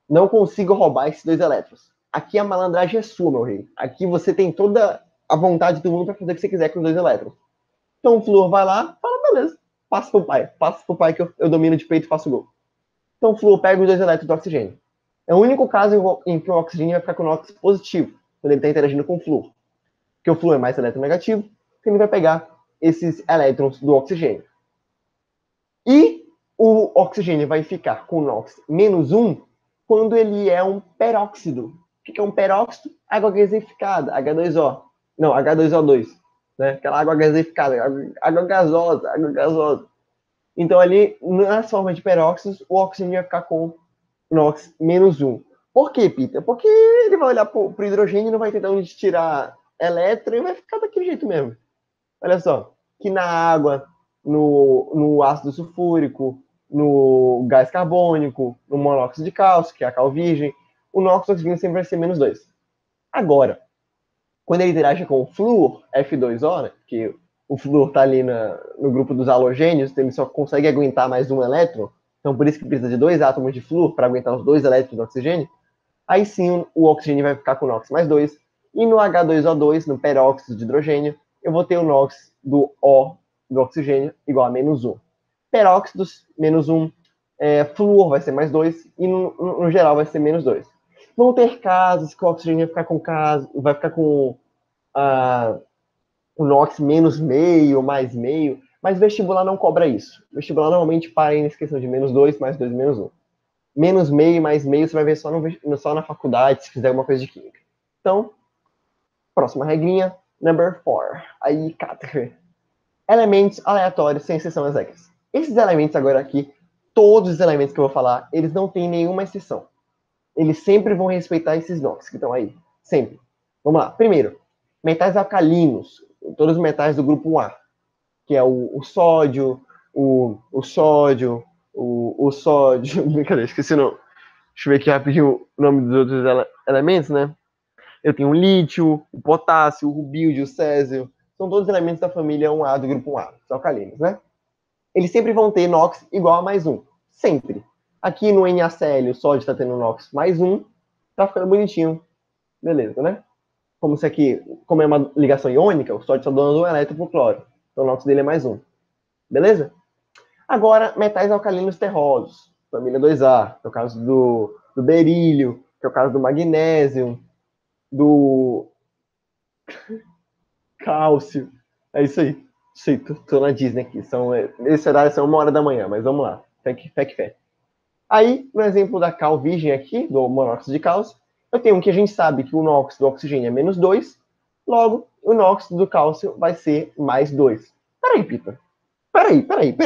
Não consigo roubar esses 2 elétrons. Aqui a malandragem é sua, meu rei. Aqui você tem toda a vontade do mundo para fazer o que você quiser com os 2 elétrons. Então o flúor vai lá, fala, beleza, passa pro pai que eu domino de peito e faço gol. Então o flúor pega os 2 elétrons do oxigênio. É o único caso em que o oxigênio vai ficar com o NOx positivo, quando ele está interagindo com o flúor. Porque o flúor é mais eletronegativo, que ele vai pegar esses elétrons do oxigênio. E o oxigênio vai ficar com NOx menos 1 quando ele é um peróxido. O que é um peróxido? Água gasificada, H2O. Não, H2O2. Né? Aquela água gasificada, água gasosa. Então, ali, nas formas de peróxidos, o oxigênio vai ficar com NOx menos 1. Por quê, Peter? Porque ele vai olhar para o hidrogênio e não vai ter de onde tirar elétron e vai ficar daquele jeito mesmo. Olha só, que na água, no ácido sulfúrico, no gás carbônico, no monóxido de cálcio, que é a cal virgem, o NOx do oxigênio sempre vai ser menos 2. Agora, quando ele interage com o flúor, F2O, né, que o flúor está ali no grupo dos halogênios, então ele só consegue aguentar mais um elétron, então por isso que precisa de 2 átomos de flúor para aguentar os 2 elétrons do oxigênio, aí sim o oxigênio vai ficar com NOx mais 2, e no H2O2, no peróxido de hidrogênio, eu vou ter o NOx do oxigênio igual a menos 1. Peróxidos, menos 1. Flúor vai ser mais 2, e no geral vai ser menos 2. Vão ter casos que o oxigênio vai ficar com o NOx menos meio, mais meio, mas vestibular não cobra isso. Vestibular normalmente para nessa questão de menos 2, mais 2, menos 1. Menos meio, mais meio, você vai ver só na faculdade, se fizer alguma coisa de química. Então, próxima regrinha, number 4. Aí, 4. Elementos aleatórios sem exceção às regras. Esses elementos agora aqui, todos os elementos que eu vou falar, eles não têm nenhuma exceção. Eles sempre vão respeitar esses NOx que estão aí. Sempre. Vamos lá. Primeiro, metais alcalinos. Todos os metais do grupo 1A. Que é o sódio, o sódio. Brincadeira, esqueci o nome. Deixa eu ver aqui rapidinho o nome dos outros elementos, né? Eu tenho o lítio, o potássio, o rubídio, o césio. São todos elementos da família 1A do grupo 1A, os alcalinos, né? Eles sempre vão ter NOx igual a mais 1. Sempre. Aqui no NaCl, o sódio está tendo NOx mais 1. Tá ficando bonitinho. Beleza, né? como se aqui, como é uma ligação iônica, o sódio está dando um elétron para o cloro. Então o NOx dele é mais um. Beleza? Agora, metais alcalinos terrosos, família 2A, que é o caso do berílio, que é o caso do magnésio, do cálcio. É isso aí. Sei, tô na Disney aqui. Esse horário são 1 hora da manhã, mas vamos lá. Fé. Aí, no exemplo da cal virgem aqui, do monóxido de cálcio, eu tenho que a gente sabe que o NOx do oxigênio é menos 2, logo, o NOx do cálcio vai ser mais 2. Peraí, Pipa. Peraí.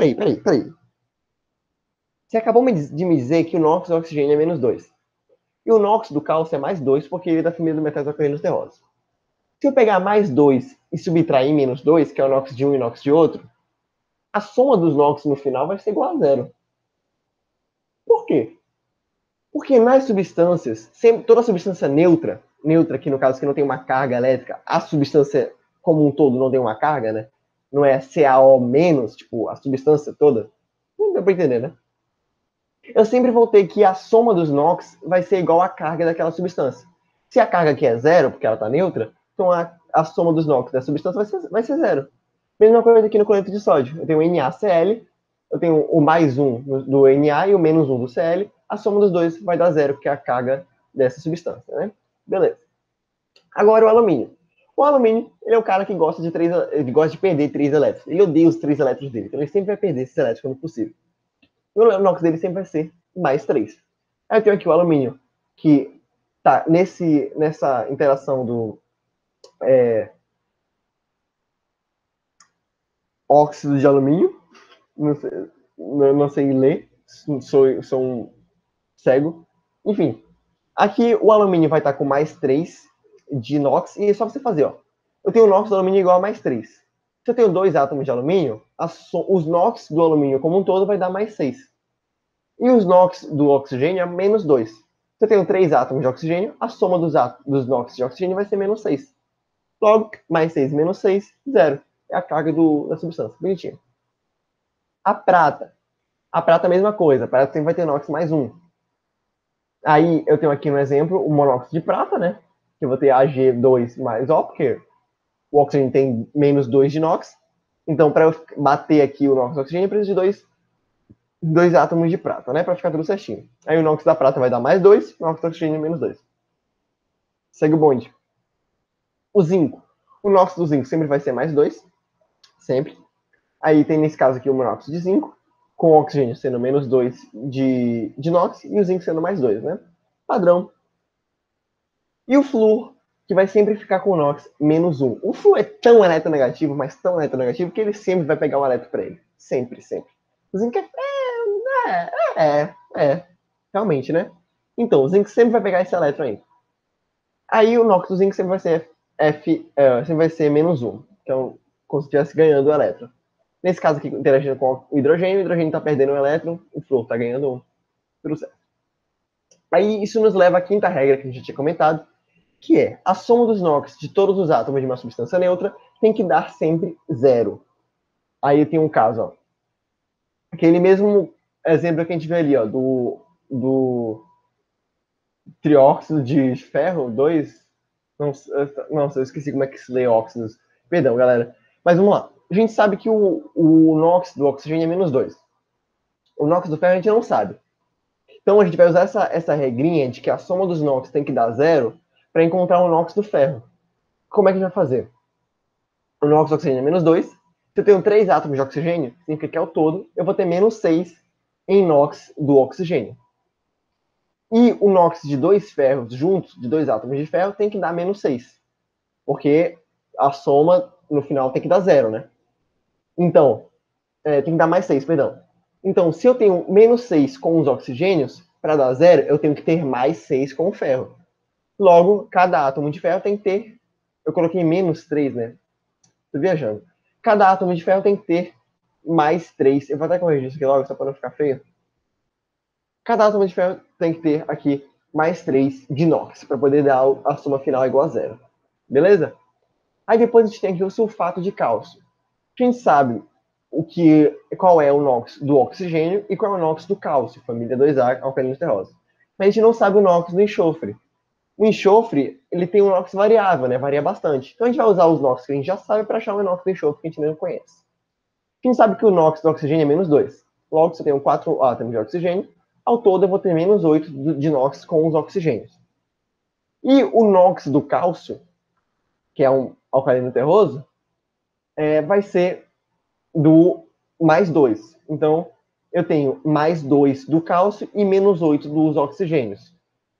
Você acabou de me dizer que o NOx do oxigênio é menos 2. E o NOx do cálcio é mais 2 porque ele é da família do metais alcalinos terrosos. Se eu pegar mais 2 e subtrair menos 2, que é o NOx de um e o NOx de outro, a soma dos NOx no final vai ser igual a zero. Por quê? Porque nas substâncias, toda substância neutra aqui no caso que não tem uma carga elétrica, a substância como um todo não tem uma carga, né? Não é CaO menos, tipo, a substância toda. Não deu pra entender, né? Eu sempre vou ter que a soma dos NOx vai ser igual à carga daquela substância. Se a carga aqui é zero, porque ela está neutra, então a soma dos NOx da substância vai ser zero. Mesma coisa aqui no cloreto de sódio. Eu tenho o NaCl, eu tenho o mais um do Na e o menos um do Cl. A soma dos dois vai dar zero, porque é a carga dessa substância, né? Beleza. Agora o alumínio. O alumínio, ele é o cara que gosta de perder 3 elétrons. Ele odeia os 3 elétrons dele, então ele sempre vai perder esses elétrons quando possível. E o NOx dele sempre vai ser mais 3. Aí eu tenho aqui o alumínio, que está nessa interação do óxido de alumínio. Não sei ler, sou um cego. Enfim, aqui o alumínio vai estar com mais 3 de NOx, e é só você fazer, ó. Eu tenho o NOx do alumínio igual a mais 3. Se eu tenho 2 átomos de alumínio, os NOx do alumínio como um todo vai dar mais 6. E os NOx do oxigênio é menos 2. Se eu tenho 3 átomos de oxigênio, a soma dos NOx de oxigênio vai ser menos 6. Logo, mais 6 menos 6, 0. É a carga da substância. Bonitinho. A prata. A prata é a mesma coisa. A prata sempre vai ter NOx mais 1. Aí eu tenho aqui no exemplo o monóxido de prata, né? Que eu vou ter Ag2 mais O, porque o oxigênio tem menos 2 de NOx. Então, para eu bater aqui o NOx do oxigênio, eu preciso de dois átomos de prata, né? Para ficar tudo certinho. Aí o NOx da prata vai dar mais 2, o NOx do oxigênio menos 2. Segue o bonde. O zinco. O NOx do zinco sempre vai ser mais 2. Sempre. Aí tem nesse caso aqui o monóxido de zinco, com o oxigênio sendo menos 2 de NOx e o zinco sendo mais 2, né? Padrão. E o flúor, que vai sempre ficar com o NOx menos 1. O flúor é tão eletronegativo, mas tão eletronegativo, que ele sempre vai pegar um elétron para ele. Sempre. O zinco realmente, né? Então, o zinco sempre vai pegar esse elétron aí. Aí o NOx do zinco sempre vai ser sempre vai ser menos 1. Então, como se estivesse ganhando o elétron. Nesse caso aqui, interagindo com o hidrogênio está perdendo um elétron, o flúor está ganhando um. Tudo certo. Aí isso nos leva à quinta regra que a gente tinha comentado, que é a soma dos NOx de todos os átomos de uma substância neutra tem que dar sempre zero. Aí tem um caso, ó. Aquele mesmo exemplo que a gente vê ali, ó, do trióxido de ferro 2. Nossa, eu esqueci como é que se lê óxidos. Perdão, galera. Mas vamos lá. A gente sabe que o NOx do oxigênio é menos 2. O NOx do ferro a gente não sabe. Então a gente vai usar essa regrinha de que a soma dos NOx tem que dar zero para encontrar o NOx do ferro. Como é que a gente vai fazer? O NOx do oxigênio é menos 2. Se eu tenho 3 átomos de oxigênio, significa que ao todo eu vou ter menos 6 em NOx do oxigênio. E o NOx de 2 ferros juntos, de 2 átomos de ferro, tem que dar menos 6. Porque a soma no final tem que dar zero, né? Então, tem que dar mais 6, perdão. Então, se eu tenho menos 6 com os oxigênios, para dar zero, eu tenho que ter mais 6 com o ferro. Logo, cada átomo de ferro tem que ter... Eu coloquei menos 3, né? Tô viajando. Cada átomo de ferro tem que ter mais 3. Eu vou até corrigir isso aqui logo, só para não ficar feio. Cada átomo de ferro tem que ter aqui mais 3 de NOx, para poder dar a soma final igual a zero. Beleza? Aí depois a gente tem aqui o sulfato de cálcio. A gente sabe qual é o NOx do oxigênio e qual é o NOx do cálcio, família 2A, alcalinos terrosos. Mas a gente não sabe o NOx do enxofre. O enxofre, ele tem um NOx variável, né? Varia bastante. Então a gente vai usar os NOx que a gente já sabe para achar o NOx do enxofre que a gente não conhece. A gente sabe que o NOx do oxigênio é menos 2. Logo, se eu tenho 4 átomos de oxigênio, ao todo eu vou ter menos 8 de NOx com os oxigênios. E o NOx do cálcio, que é um alcalino terroso, vai ser do mais 2. Então, eu tenho mais 2 do cálcio e menos 8 dos oxigênios.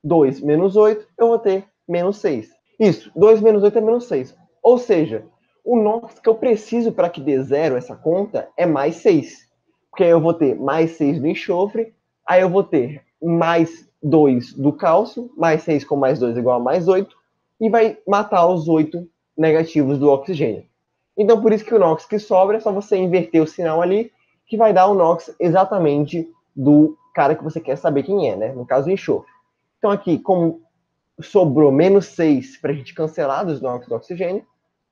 2 menos 8, eu vou ter menos 6. Isso, 2 menos 8 é menos 6. Ou seja, o NOx que eu preciso para que dê zero essa conta é mais 6. Porque aí eu vou ter mais 6 do enxofre, aí eu vou ter mais 2 do cálcio, mais 6 com mais 2 igual a mais 8, e vai matar os 8 negativos do oxigênio. Então, por isso que o NOx que sobra é só você inverter o sinal ali, que vai dar o NOx exatamente do cara que você quer saber quem é, né? No caso, o enxofre. Então, aqui, como sobrou menos 6 para a gente cancelar dos NOx do oxigênio,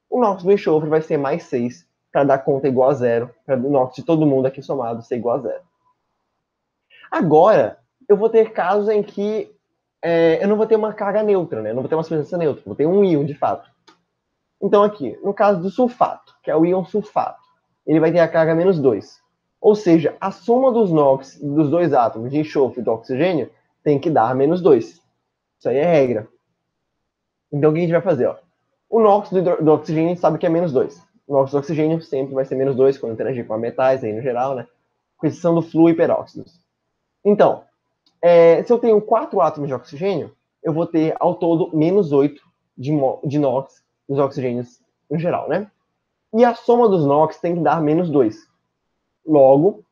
o NOx do enxofre vai ser mais 6 para dar conta igual a zero, para o NOx de todo mundo aqui somado ser igual a zero. Agora, eu vou ter casos em que eu não vou ter uma carga neutra, né? Eu não vou ter uma substância neutra, vou ter um íon de fato. Então, aqui, no caso do sulfato, que é o íon sulfato, ele vai ter a carga menos 2. Ou seja, a soma dos NOx, dos dois átomos de enxofre e do oxigênio, tem que dar menos 2. Isso aí é regra. Então, o que a gente vai fazer? Ó? O NOx do oxigênio a gente sabe que é menos 2. O NOx do oxigênio sempre vai ser menos 2 quando interagir com a metais, aí no geral, né? Com exceção do flúor e peróxidos. Então, se eu tenho 4 átomos de oxigênio, eu vou ter ao todo menos 8 de NOx dos oxigênios no geral, né? E a soma dos NOx tem que dar menos 2. Logo,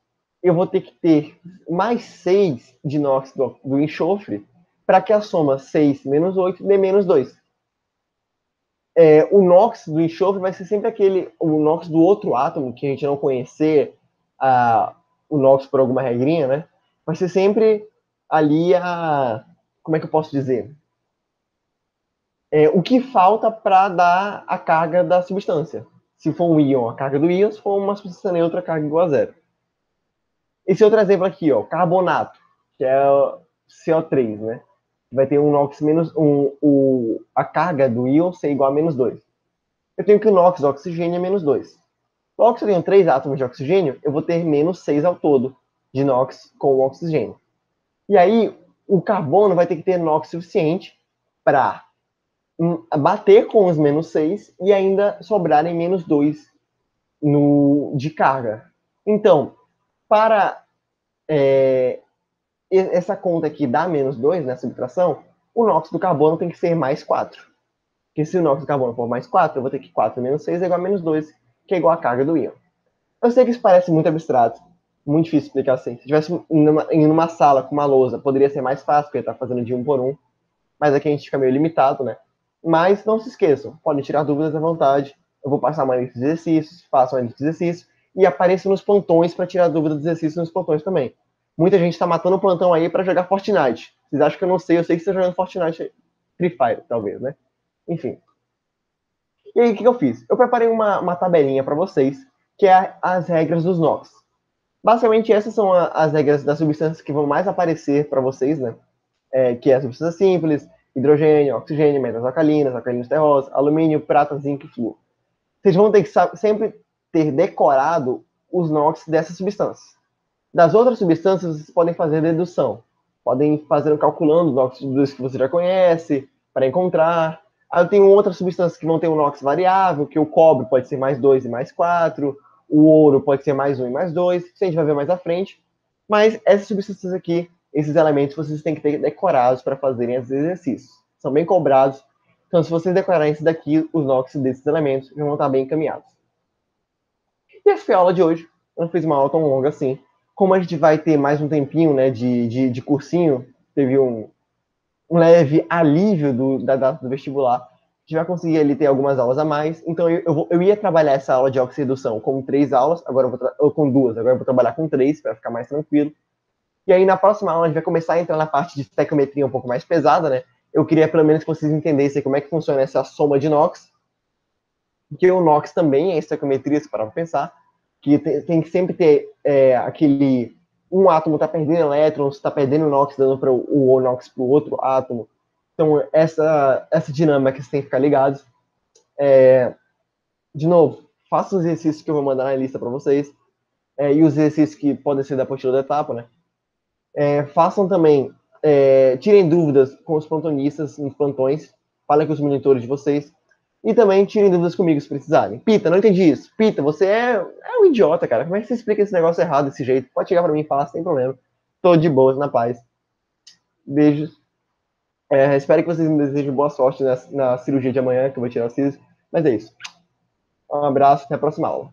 eu vou ter que ter mais 6 de NOx do enxofre para que a soma 6 menos 8 dê menos 2. O NOx do enxofre vai ser sempre o NOx do outro átomo, que a gente não conhecer o NOx por alguma regrinha, né? Vai ser sempre ali como é que eu posso dizer? O que falta para dar a carga da substância. Se for um íon, a carga do íon, se for uma substância neutra, a carga igual a zero. Esse outro exemplo aqui, ó, carbonato, que é o CO3, né? Vai ter um NOx menos a carga do íon ser igual a menos 2. Eu tenho que o NOx do oxigênio é menos 2. Logo, se eu tenho 3 átomos de oxigênio, eu vou ter menos 6 ao todo de NOx com o oxigênio. E aí, o carbono vai ter que ter NOx suficiente para bater com os menos 6 e ainda sobrarem menos 2 de carga. Então, para essa conta aqui dá menos 2 na subtração, o NOx do carbono tem que ser mais 4. Porque se o NOx do carbono for mais 4, eu vou ter que 4 menos 6 é igual a menos 2, que é igual a carga do íon. Eu sei que isso parece muito abstrato, muito difícil de explicar assim. Se tivesse em uma sala com uma lousa, poderia ser mais fácil, porque está fazendo de um por um. Mas aqui a gente fica meio limitado, né? Mas não se esqueçam, podem tirar dúvidas à vontade. Eu vou passar uma lista de exercícios, façam uma lista de exercícios e apareçam nos plantões para tirar dúvidas dos exercícios nos plantões também. Muita gente está matando o plantão aí para jogar Fortnite. Vocês acham que eu não sei? Eu sei que vocês estão jogando Fortnite, Free Fire, talvez, né? Enfim. E aí, o que eu fiz? Eu preparei uma tabelinha para vocês, que é as regras dos NOx. Basicamente, essas são as regras das substâncias que vão mais aparecer para vocês, né? Que é a substância simples, hidrogênio, oxigênio, metais alcalinas, alcalinos terrosos, alumínio, prata, zinco e flúor. Vocês vão ter que sempre ter decorado os NOx dessas substâncias. Das outras substâncias, vocês podem fazer dedução. Podem fazer calculando os NOx dos que você já conhece, para encontrar. Aí eu tenho outras substâncias que vão ter um NOx variável, que o cobre pode ser mais 2 e mais 4, o ouro pode ser mais 1 e mais 2, isso a gente vai ver mais à frente. Mas essas substâncias aqui, esses elementos, vocês têm que ter decorados para fazerem esses exercícios. São bem cobrados. Então, se vocês decorarem isso daqui, os NOx desses elementos já vão estar bem encaminhados. E essa foi a aula de hoje. Eu não fiz uma aula tão longa assim. Como a gente vai ter mais um tempinho, né, de cursinho, teve um leve alívio da data do vestibular, a gente vai conseguir ali ter algumas aulas a mais. Então eu ia trabalhar essa aula de oxiredução com 3 aulas, agora ou com 2, agora eu vou trabalhar com 3 para ficar mais tranquilo. E aí na próxima aula a gente vai começar a entrar na parte de estequiometria um pouco mais pesada, né? Eu queria pelo menos que vocês entendessem como é que funciona essa soma de NOx, porque o NOx também é estequiometria, se parar para pensar, que tem que sempre ter um átomo está perdendo elétrons, está perdendo NOx, dando para o NOx para o outro átomo. Então, essa dinâmica que vocês têm que ficar ligados. De novo, façam os exercícios que eu vou mandar na lista para vocês. E os exercícios que podem ser da apostila da etapa, né? Façam também, tirem dúvidas com os plantonistas nos plantões, falem com os monitores de vocês, e também tirem dúvidas comigo se precisarem. Pita, não entendi isso. Pita, você é um idiota, cara. Como é que você explica esse negócio errado desse jeito? Pode chegar para mim e falar sem problema. Tô de boas, na paz. Beijos. Espero que vocês me desejem boa sorte na cirurgia de amanhã, que eu vou tirar o siso. Mas é isso. Um abraço, até a próxima aula.